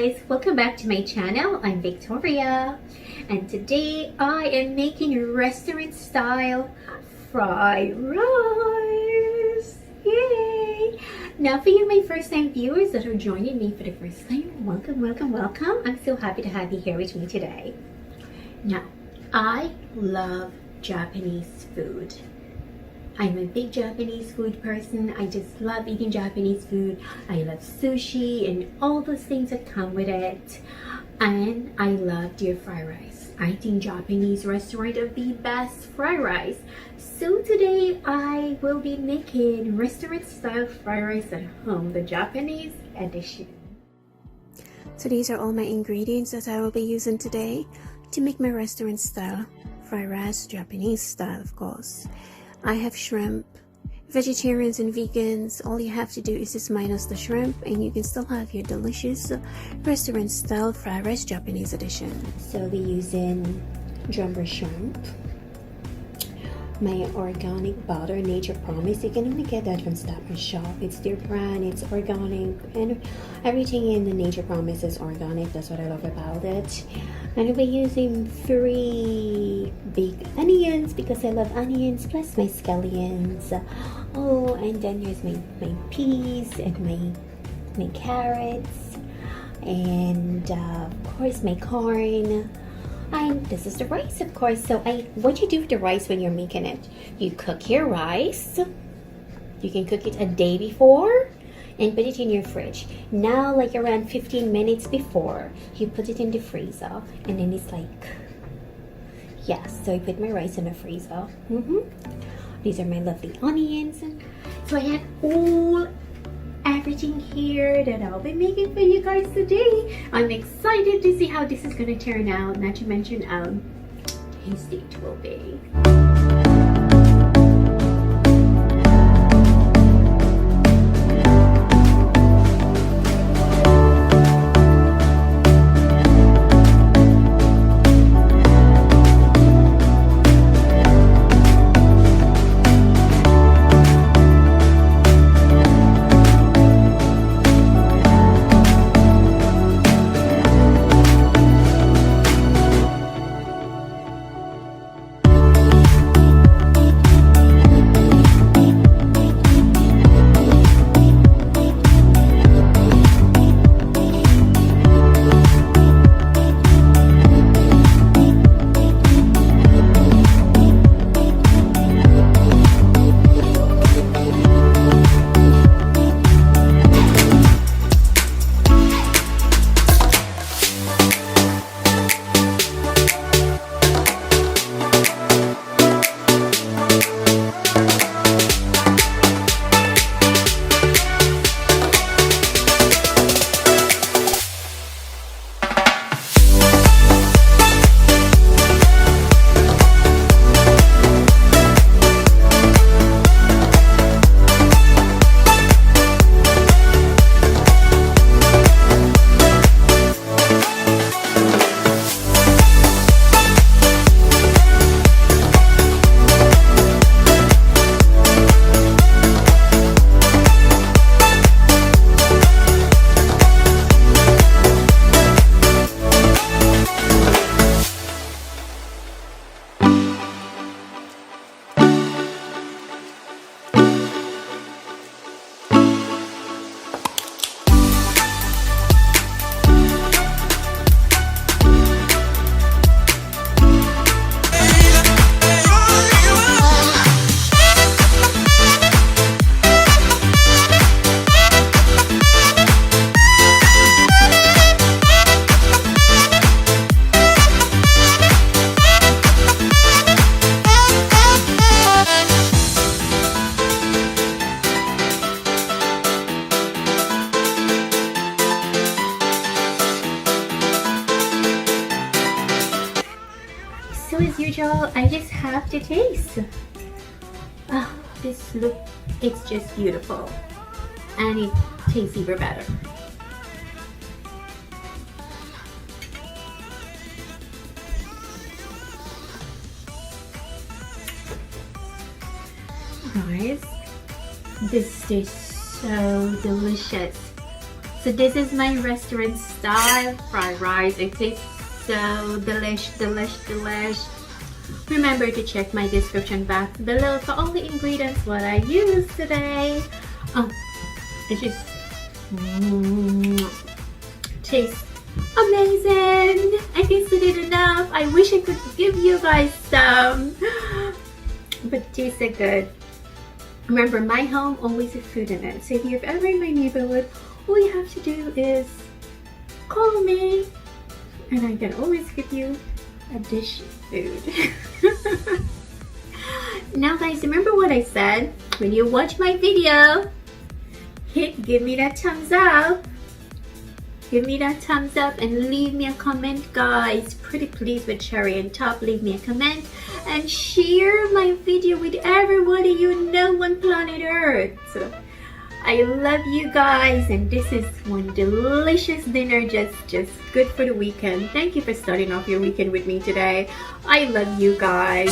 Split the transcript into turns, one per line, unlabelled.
guys, welcome back to my channel. I'm Victoria and today I am making restaurant style fried rice. Yay! Now for you my first time viewers that are joining me for the first time, welcome. I'm so happy to have you here with me today. Now, I love Japanese food. I'm a big Japanese food person. I just love eating Japanese food. I love sushi and all those things that come with it. And I love their fried rice. I think Japanese restaurant are the best fried rice. So today I will be making restaurant style fried rice at home, the Japanese edition.
So these are all my ingredients that I will be using today to make my restaurant style fried rice, Japanese style of course. I have shrimp. Vegetarians and vegans, all you have to do is just minus the shrimp and you can still have your delicious restaurant style fried rice Japanese edition.
So we're using jumbo shrimp, my organic butter, Nature Promise. You can only get that from Stop and Shop. It's their brand, it's organic, and everything in the Nature Promise is organic. That's what I love about it. And we're using 3 big onions because I love onions, plus my scallions. Oh, and then here's my peas and my carrots, and of course my corn. And this is the rice, of course. So what you do with the rice when you're making it, you cook your rice. You can cook it a day before and put it in your fridge. Now, like around 15 minutes before, you put it in the freezer, and then it's like, yes. So I put my rice in the freezer. These are my lovely onions. So I have everything here that I'll be making for you guys today. I'm excited to see how this is going to turn out, not to mention how tasty it will be. So as usual, I just have to taste. This look, it's just beautiful. And it tastes even better. Guys, this is so delicious. So this is my restaurant style fried rice. It tastes so delish. Remember to check my description box below for all the ingredients what I used today. It just tastes amazing. I tasted it enough. I wish I could give you guys some, but it tasted good. Remember, my home always has food in it. So if you're ever in my neighborhood, all you have to do is call me and I can always give you a dish of food. Now guys, remember what I said? When you watch my video, give me that thumbs up. Give me that thumbs up and leave me a comment, guys. Pretty please with cherry on top. Leave me a comment and share my video with everybody you know on planet Earth. I love you guys, and this is one delicious dinner, just good for the weekend. Thank you for starting off your weekend with me today. I love you guys.